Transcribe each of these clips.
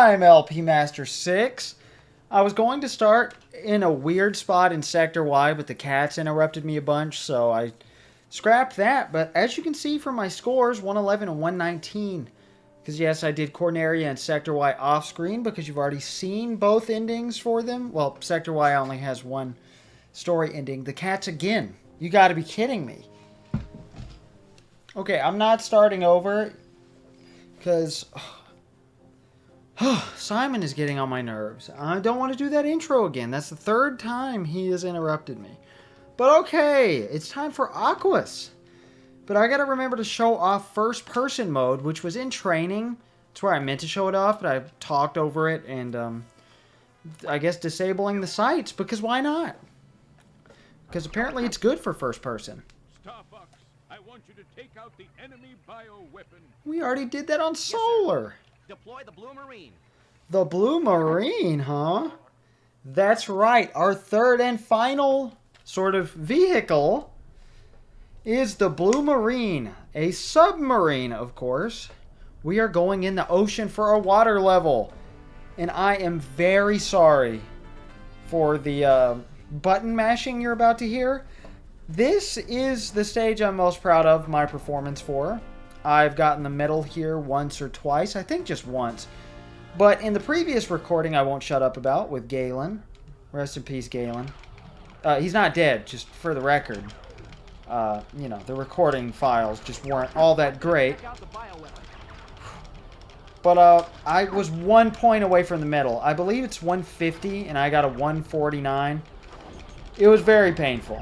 time, LP Master 6. I was going to start in a weird spot in Sector Y, but the cats interrupted me a bunch, so I scrapped that. But as you can see from my scores, 111 and 119. Because yes, I did Corneria and Sector Y off-screen because you've already seen both endings for them. Well, Sector Y only has one story ending. The cats again. You gotta be kidding me. Okay, I'm not starting over because Simon is getting on my nerves. I don't want to do that intro again. That's the third time he has interrupted me. But okay, it's time for Aquas. But I gotta remember to show off first person mode, which was in training. That's where I meant to show it off, but I talked over it and I guess disabling the sights, because why not? Because apparently it's good for first person. I want you to take out the enemy bioweapon. We already did that on Solar. Yes, deploy the Blue Marine. The Blue Marine, huh? That's right. Our third and final sort of vehicle is the Blue Marine. A submarine, of course. We are going in the ocean for a water level. And I am very sorry for the button mashing you're about to hear. This is the stage I'm most proud of my performance for. I've gotten the medal here once or twice. I think just once. But in the previous recording I won't shut up about with Galen. Rest in peace, Galen. He's not dead, just for the record. You know, the recording files just weren't all that great. But I was 1 point away from the medal. I believe it's 150 and I got a 149. It was very painful.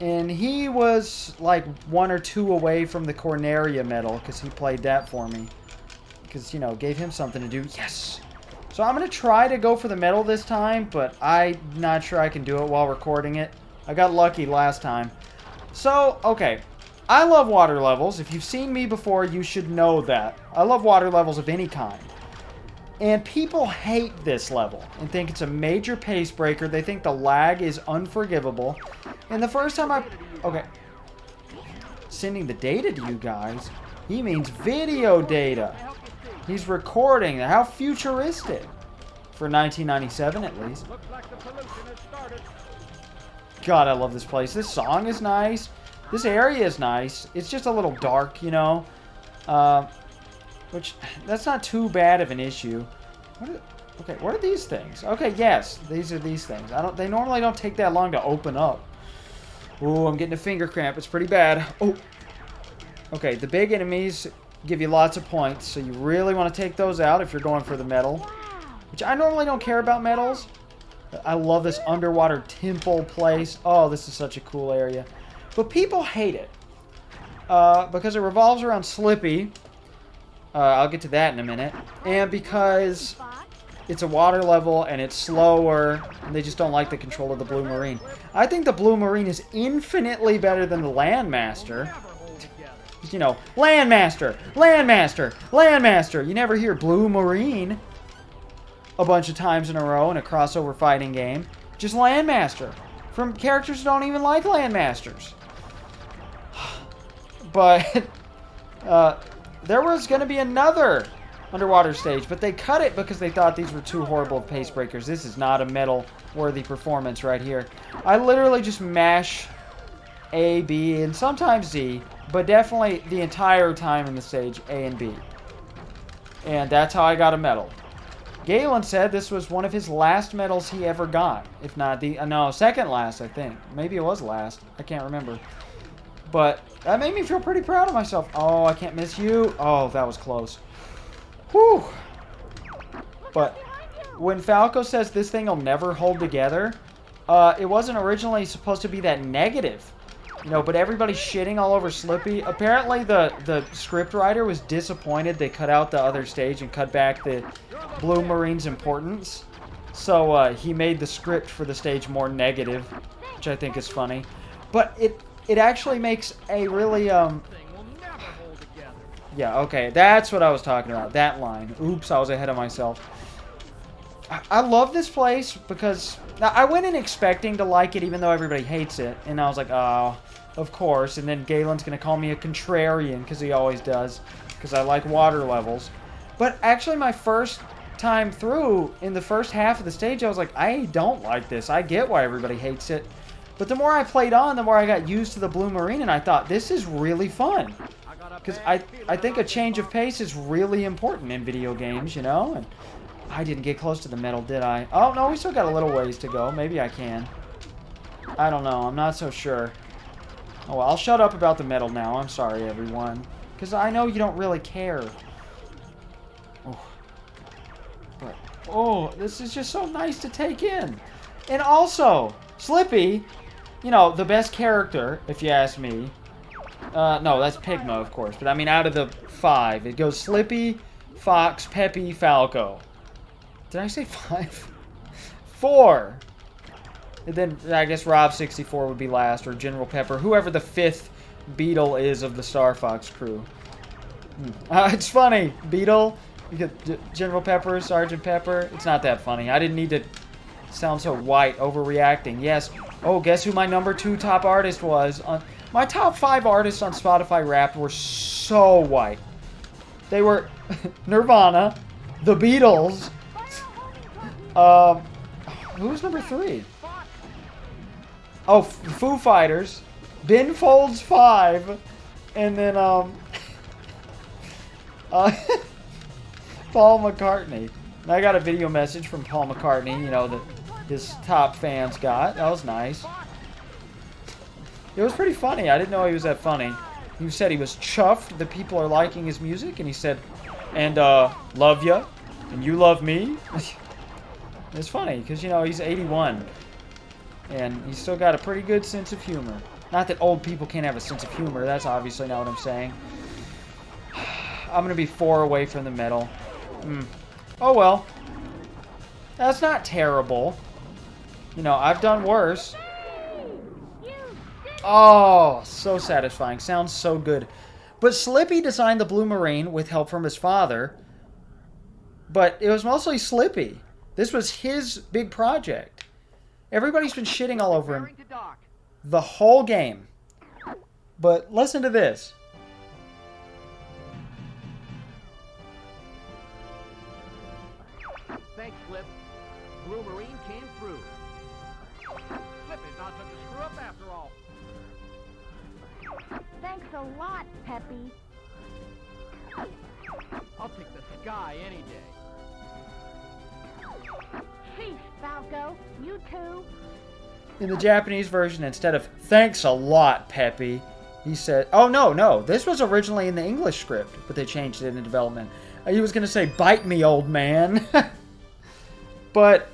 And he was like 1 or 2 away from the Corneria medal because he played that for me. Because, you know, gave him something to do. Yes! So I'm going to try to go for the medal this time, but I'm not sure I can do it while recording it. I got lucky last time. So, okay. I love water levels. If you've seen me before, you should know that. I love water levels of any kind. And people hate this level and think it's a major pace breaker. They think the lag is unforgivable. And the first time okay. Sending the data to you guys. He means video data. He's recording. How futuristic. For 1997 at least. God, I love this place. This song is nice. This area is nice. It's just a little dark, you know. Which, that's not too bad of an issue. Okay, what are these things? Okay, yes, these are these things. They normally don't take that long to open up. Ooh, I'm getting a finger cramp. It's pretty bad. Oh. Okay, the big enemies give you lots of points, so you really want to take those out if you're going for the medal. Which I normally don't care about medals. I love this underwater temple place. Oh, this is such a cool area. But people hate it. Because it revolves around Slippy. I'll get to that in a minute. And because it's a water level and it's slower, and they just don't like the control of the Blue Marine. I think the Blue Marine is infinitely better than the Landmaster. You know, Landmaster, Landmaster, Landmaster. You never hear Blue Marine a bunch of times in a row in a crossover fighting game. Just Landmaster. From characters who don't even like Landmasters. But there was going to be another underwater stage, but they cut it because they thought these were too horrible of pace breakers. This is not a medal-worthy performance right here. I literally just mash A, B, and sometimes Z, but definitely the entire time in the stage, A and B. And that's how I got a medal. Galen said this was one of his last medals he ever got. If not the... no, second last, I think. Maybe it was last. I can't remember. But that made me feel pretty proud of myself. Oh, I can't miss you. Oh, that was close. Whew. But when Falco says this thing will never hold together, it wasn't originally supposed to be that negative. You know, but everybody's shitting all over Slippy. Apparently the scriptwriter was disappointed they cut out the other stage and cut back the Blue Marine's importance. So he made the script for the stage more negative, which I think is funny. But it actually makes a really, yeah, okay, that's what I was talking about, that line. Oops, I was ahead of myself. I love this place because I went in expecting to like it even though everybody hates it. And I was like, oh, of course. And then Galen's going to call me a contrarian because he always does. Because I like water levels. But actually my first time through, in the first half of the stage, I was like, I don't like this. I get why everybody hates it. But the more I played on, the more I got used to the blue marine, and I thought, this is really fun. Because I think a change of pace is really important in video games, you know? And I didn't get close to the metal, did I? Oh, no, we still got a little ways to go. Maybe I can. I don't know. I'm not so sure. Oh, well, I'll shut up about the metal now. I'm sorry, everyone. Because I know you don't really care. Oh. But, oh, this is just so nice to take in. And also, Slippy, you know, the best character, if you ask me. No, that's Pigma, of course. But, I mean, out of the 5, it goes Slippy, Fox, Peppy, Falco. Did I say 5? 4. And then, I guess Rob64 would be last, or General Pepper. Whoever the 5th Beetle is of the Star Fox crew. It's funny. Beetle, you get General Pepper, Sergeant Pepper. It's not that funny. I didn't need to sound so white, overreacting. Yes. Oh, guess who my number 2 top artist was? My top 5 artists on Spotify Wrapped were so white. They were Nirvana, The Beatles. Who was number 3? Oh, Foo Fighters. Ben Folds 5. And then, Paul McCartney. And I got a video message from Paul McCartney, you know, that his top fans got. That was nice. It was pretty funny. I didn't know he was that funny. He said he was chuffed that people are liking his music, and he said, and, love ya, and you love me. It's funny, because, you know, he's 81, and he's still got a pretty good sense of humor. Not that old people can't have a sense of humor. That's obviously not what I'm saying. I'm going to be 4 away from the medal. Oh, well. That's not terrible. You know, I've done worse. Oh, so satisfying. Sounds so good. But Slippy designed the Blue Marine with help from his father. But it was mostly Slippy. This was his big project. Everybody's been shitting all over him the whole game. But listen to this. Thanks, Flip. Blue Marine came through. Flip is not such a screw-up after all. Thanks a lot, Peppy. I'll take the sky any day. Sheesh, Falco. You too. In the Japanese version, instead of thanks a lot, Peppy, he said, oh, no. This was originally in the English script, but they changed it in development. He was going to say, bite me, old man. But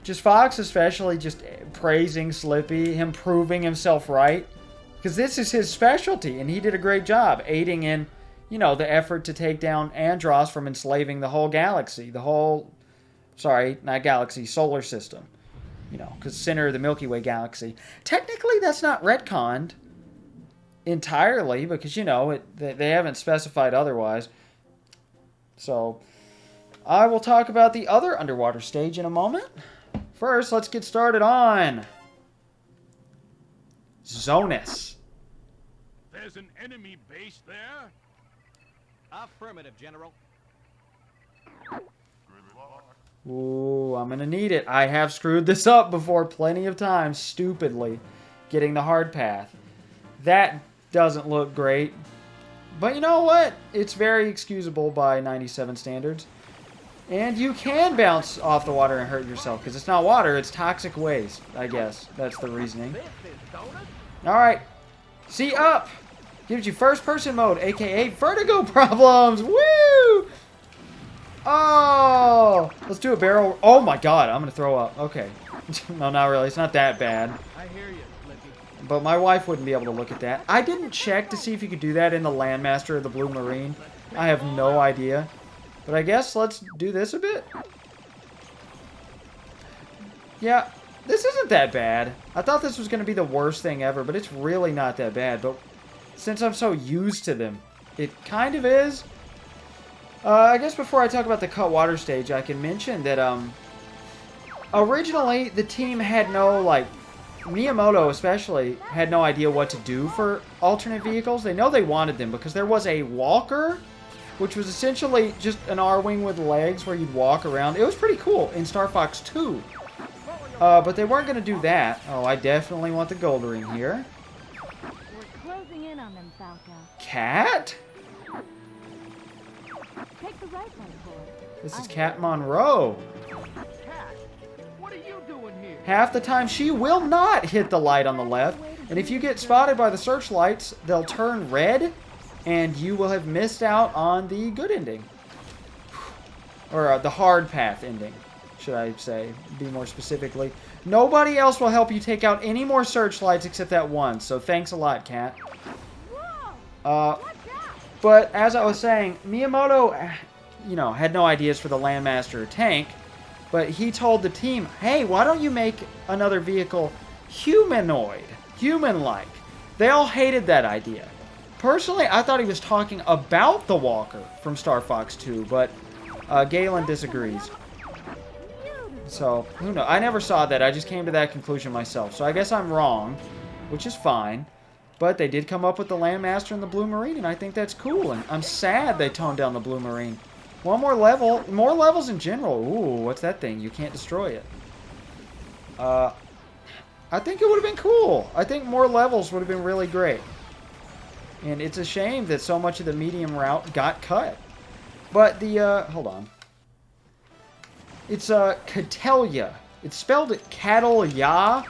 just Fox especially just praising Slippy, him proving himself right. Because this is his specialty, and he did a great job aiding in, you know, the effort to take down Andros from enslaving the whole galaxy. The whole, sorry, not galaxy, solar system. You know, because center of the Milky Way galaxy. Technically, that's not retconned entirely, because, you know, they haven't specified otherwise. So, I will talk about the other underwater stage in a moment. First, let's get started on Zonus. There's an enemy base there? Affirmative, General. Ooh, I'm gonna need it. I have screwed this up before plenty of times, stupidly, getting the hard path. That doesn't look great. But you know what? It's very excusable by 97 standards. And you can bounce off the water and hurt yourself, because it's not water, it's toxic waste, I guess. That's the reasoning. This is Donut. Alright. See up! Gives you first person mode, aka vertigo problems! Woo! Oh! Let's do a barrel. Oh my god, I'm gonna throw up. Okay. No, not really. It's not that bad. I hear you, Slippy. But my wife wouldn't be able to look at that. I didn't check to see if you could do that in the Landmaster or the Blue Marine. I have no idea. But I guess let's do this a bit. Yeah, this isn't that bad. I thought this was going to be the worst thing ever, but it's really not that bad. But since I'm so used to them, it kind of is. I guess before I talk about the cut water stage, I can mention that originally the team had no, like, Miyamoto especially had no idea what to do for alternate vehicles. They know they wanted them because there was a walker which was essentially just an R-Wing with legs where you'd walk around. It was pretty cool in Star Fox 2. But they weren't going to do that. Oh, I definitely want the gold ring here. We're closing in on them, Falco. Cat? Take the right one for it. This is Cat Monroe. Cat, what are you doing here? Half the time she will not hit the light on the left. And if you get spotted by the searchlights, they'll turn red. And you will have missed out on the good ending. Or the hard path ending, should I say, be more specifically. Nobody else will help you take out any more searchlights except that one. So thanks a lot, Cat. But as I was saying, Miyamoto, you know, had no ideas for the Landmaster tank. But he told the team, hey, why don't you make another vehicle humanoid, human-like? They all hated that idea. Personally, I thought he was talking about the Walker from Star Fox 2, but Galen disagrees. So, who knows? I never saw that. I just came to that conclusion myself. So I guess I'm wrong, which is fine. But they did come up with the Landmaster and the Blue Marine, and I think that's cool. And I'm sad they toned down the Blue Marine. One more level. More levels in general. Ooh, what's that thing? You can't destroy it. I think it would have been cool. I think more levels would have been really great. And it's a shame that so much of the medium route got cut. But the, hold on. It's, Catelia. It's spelled Cattle-ya.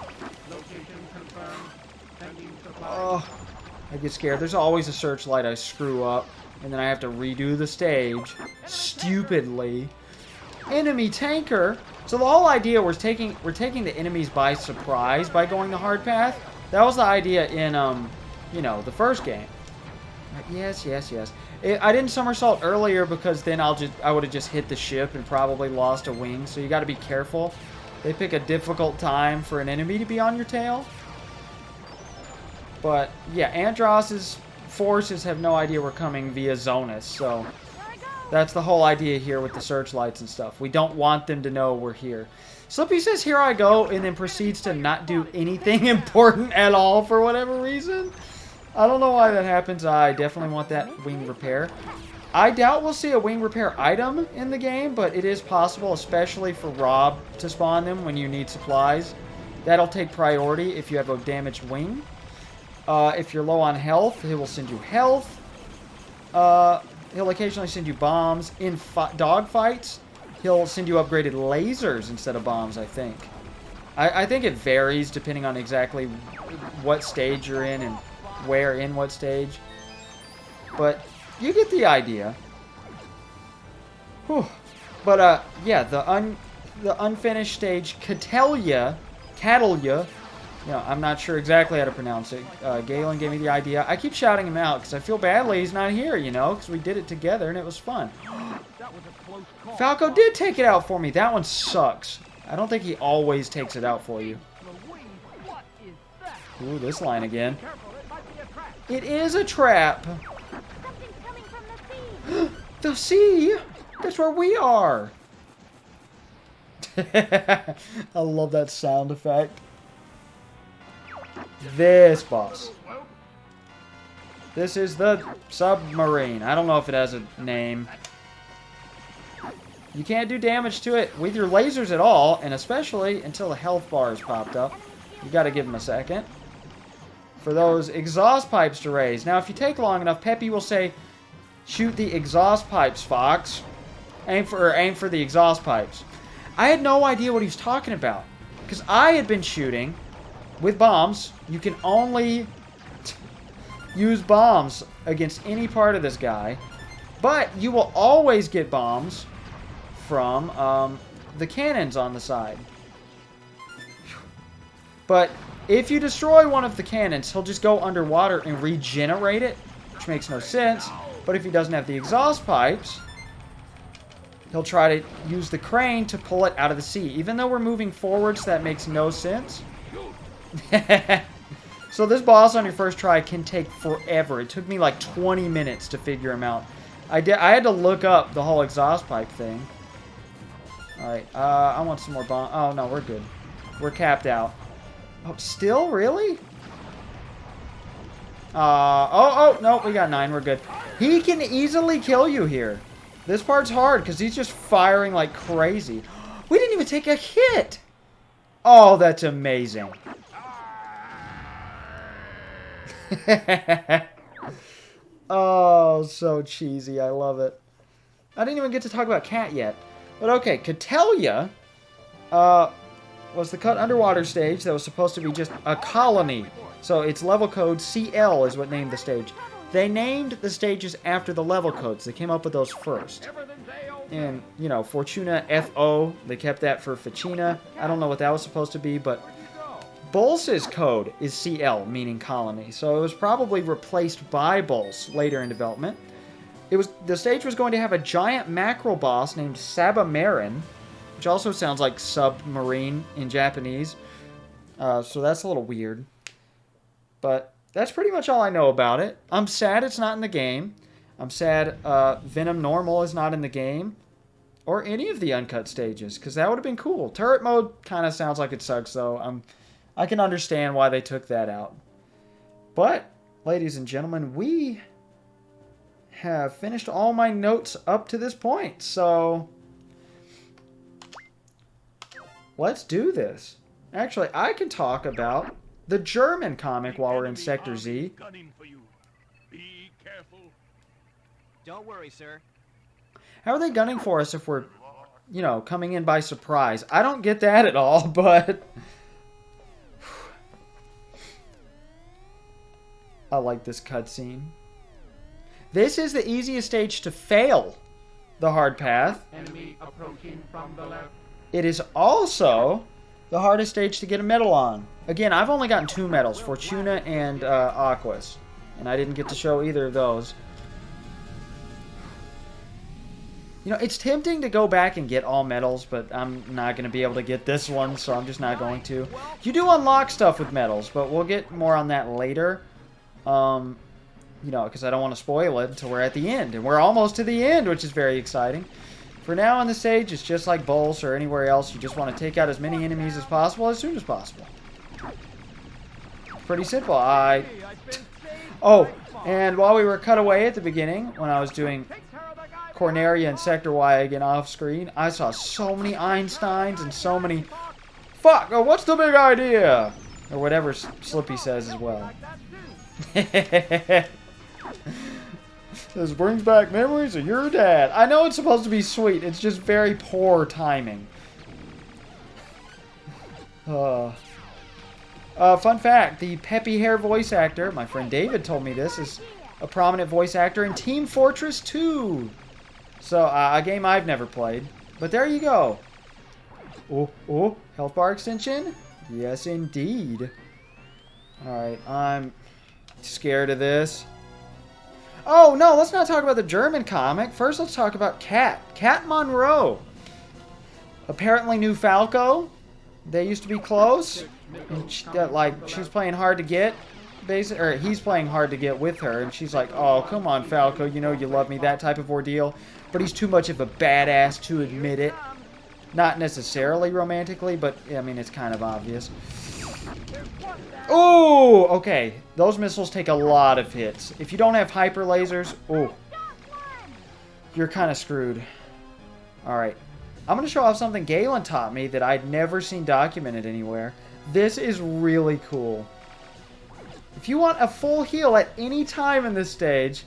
Oh, I get scared. There's always a searchlight I screw up. And then I have to redo the stage. Stupidly. Enemy tanker. So the whole idea was we're taking the enemies by surprise by going the hard path. That was the idea in, you know, the first game. Yes, yes, yes. I didn't somersault earlier because then I would have just hit the ship and probably lost a wing. So you got to be careful. They pick a difficult time for an enemy to be on your tail. But yeah, Andross's forces have no idea we're coming via Zonus. So that's the whole idea here with the searchlights and stuff. We don't want them to know we're here. Slippy says, here I go, and then proceeds to not do anything important at all for whatever reason. I don't know why that happens. I definitely want that wing repair. I doubt we'll see a wing repair item in the game, but it is possible, especially for Rob to spawn them when you need supplies. That'll take priority if you have a damaged wing. If you're low on health, he will send you health. He'll occasionally send you bombs. In dogfights, he'll send you upgraded lasers instead of bombs, I think. I think it varies depending on exactly what stage you're in and where in what stage. But you get the idea. Whew. But, yeah, the unfinished stage, Catelia, you know, I'm not sure exactly how to pronounce it. Galen gave me the idea. I keep shouting him out because I feel badly he's not here, you know, because we did it together and it was fun. That was a close call. Falco did take it out for me. That one sucks. I don't think he always takes it out for you. Louise, what is that? Ooh, this line again. Careful, it might be a trap. It is a trap. Something's coming from the sea. The sea? That's where we are. I love that sound effect. This boss. This is the submarine. I don't know if it has a name. You can't do damage to it with your lasers at all, and especially until the health bar is popped up. You gotta give him a second for those exhaust pipes to raise. Now, if you take long enough, Peppy will say, shoot the exhaust pipes, Fox. Aim for the exhaust pipes. I had no idea what he was talking about, because I had been shooting with bombs. You can only use bombs against any part of this guy, but you will always get bombs from the cannons on the side. But if you destroy one of the cannons, he'll just go underwater and regenerate it, which makes no sense. But if he doesn't have the exhaust pipes, he'll try to use the crane to pull it out of the sea. Even though we're moving forwards, that makes no sense. So this boss on your first try can take forever. It took me like 20 minutes to figure him out. I had to look up the whole exhaust pipe thing. Alright, I want some more bomb. Oh, no, we're good. We're capped out. Oh, still? Really? Oh, no, we got 9. We're good. He can easily kill you here. This part's hard because he's just firing like crazy. We didn't even take a hit. Oh, that's amazing. Oh, so cheesy. I love it. I didn't even get to talk about Cat yet. But okay, Catalia was the cut underwater stage that was supposed to be just a colony. So its level code CL is what named the stage. They named the stages after the level codes. They came up with those first. And, you know, Fortuna FO, they kept that for Ficina. I don't know what that was supposed to be, but Bols's code is CL, meaning colony. So it was probably replaced by Bols later in development. The stage was going to have a giant mackerel boss named Sabamarin, which also sounds like submarine in Japanese. So that's a little weird. But that's pretty much all I know about it. I'm sad it's not in the game. I'm sad Venom Normal is not in the game. Or any of the uncut stages, because that would have been cool. Turret mode kind of sounds like it sucks, though. I can understand why they took that out. But, ladies and gentlemen, we have finished all my notes up to this point. So, let's do this. Actually, I can talk about the German comic while we're in Sector Z. Gunning for you. Be careful. Don't worry, sir. How are they gunning for us if we're, you know, coming in by surprise? I don't get that at all, but I like this cutscene. This is the easiest stage to fail the hard path. Enemy approaching from the left. It is also the hardest stage to get a medal on. Again, I've only gotten 2 medals, Fortuna and Aquas, and I didn't get to show either of those. You know, it's tempting to go back and get all medals, but I'm not going to be able to get this one, so I'm just not going to. You do unlock stuff with medals, but we'll get more on that later. You know, because I don't want to spoil it until we're at the end. And we're almost to the end, which is very exciting. For now on the stage, it's just like Bols or anywhere else. You just want to take out as many enemies as possible as soon as possible. Pretty simple. Oh, and while we were cut away at the beginning, when I was doing Corneria and Sector Y again off screen, I saw so many Einsteins and so many fuck, oh, what's the big idea? Or whatever Slippy says as well. This brings back memories of your dad. I know it's supposed to be sweet, it's just very poor timing. Fun fact, the peppy hair voice actor, my friend David told me this, is a prominent voice actor in Team Fortress 2. So, a game I've never played. But there you go. Oh, health bar extension? Yes, indeed. Alright, I'm scared of this. Oh, no, let's not talk about the German comic. First, let's talk about Cat. Cat Monroe. Apparently knew Falco. They used to be close. And she's playing hard to get. Or he's playing hard to get with her. And she's like, oh, come on, Falco. You know you love me. That type of ordeal. But he's too much of a badass to admit it. Not necessarily romantically, but, I mean, it's kind of obvious. Oh, okay. Those missiles take a lot of hits. If you don't have hyper lasers, oh, you're kind of screwed. Alright. I'm going to show off something Galen taught me that I'd never seen documented anywhere. This is really cool. If you want a full heal at any time in this stage,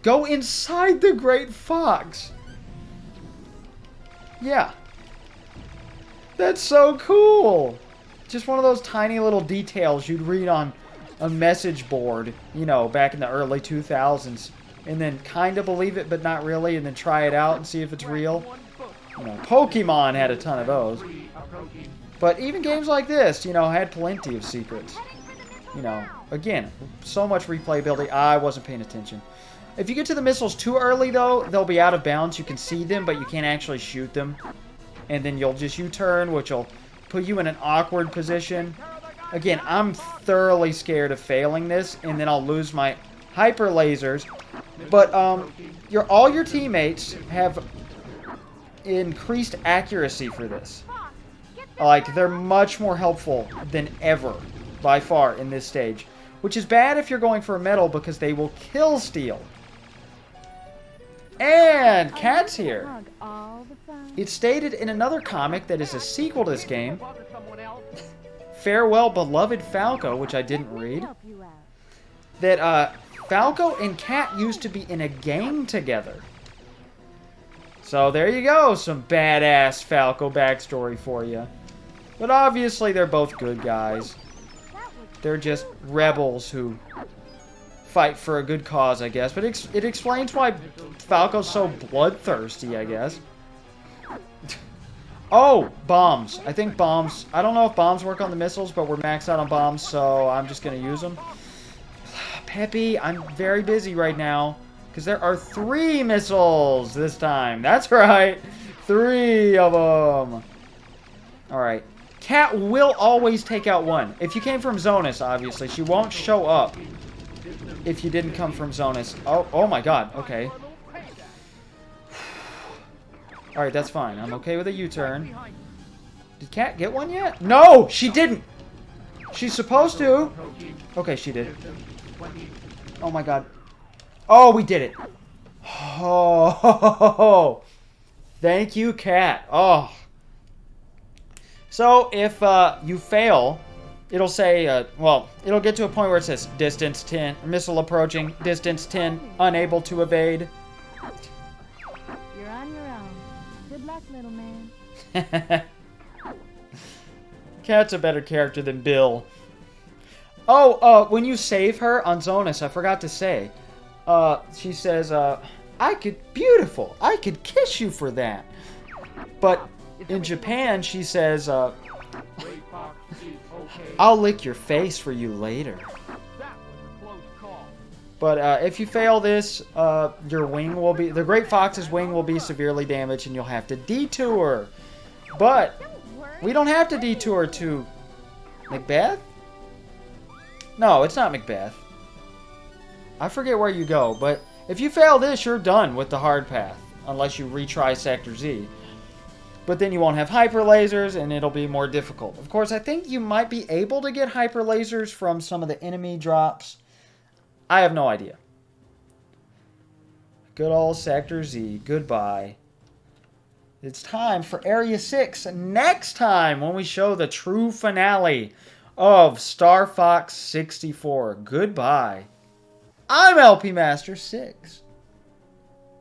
go inside the Great Fox. Yeah. That's so cool. Just one of those tiny little details you'd read on a message board, you know, back in the early 2000s. And then kind of believe it, but not really, and then try it out and see if it's real. You know, Pokemon had a ton of those. But even games like this, you know, had plenty of secrets. You know, again, so much replayability. I wasn't paying attention. If you get to the missiles too early, though, they'll be out of bounds. You can see them, but you can't actually shoot them. And then you'll just U-turn, which will put you in an awkward position. Again, I'm thoroughly scared of failing this, and then I'll lose my hyper lasers. But all your teammates have increased accuracy for this. Like, they're much more helpful than ever, by far, in this stage. which is bad if you're going for a medal because they will kill steel. And Cat's here. Hug all the fun. It's stated in another comic that is a sequel to this game, Bother someone else. Farewell Beloved Falco, which I didn't Let me read, help you out. that Falco and Cat used to be in a gang together. So there you go, some badass Falco backstory for you. But obviously they're both good guys. That was They're just rebels who fight for a good cause, I guess. But it explains why Falco's so bloodthirsty, I guess. Oh, bombs. I think bombs... I don't know if bombs work on the missiles, but we're maxed out on bombs, so I'm just going to use them. Peppy, I'm very busy right now, because there are 3 missiles this time. That's right. 3 of them. Alright. Cat will always take out 1. If you came from Zonus, obviously, she won't show up if you didn't come from Zonus. Oh my god. Okay. Alright, that's fine. I'm okay with a U-turn. Did Cat get one yet? No! She didn't! She's supposed to. Okay, she did. Oh my god. Oh, we did it. Oh, thank you, Cat. Oh. So, if you fail, it'll say, well, it'll get to a point where it says distance 10, missile approaching, distance 10, unable to evade. You're on your own. Good luck, little man. Cat's a better character than Bill. Oh, when you save her on Zonus, I forgot to say, she says, I could kiss you for that. But in Japan, she says, I'll lick your face for you later. That was a close call. But if you fail this, your wing will be... The Great Fox's wing will be severely damaged and you'll have to detour. But Don't worry. we don't have to detour to... Macbeth? No, it's not Macbeth. I forget where you go, but if you fail this, you're done with the hard path. Unless you retry Sector Z. But then you won't have hyper lasers and it'll be more difficult. Of course, I think you might be able to get hyper lasers from some of the enemy drops. I have no idea. Good old Sector Z. Goodbye. It's time for Area 6 next time when we show the true finale of Star Fox 64. Goodbye. I'm LP Master 6.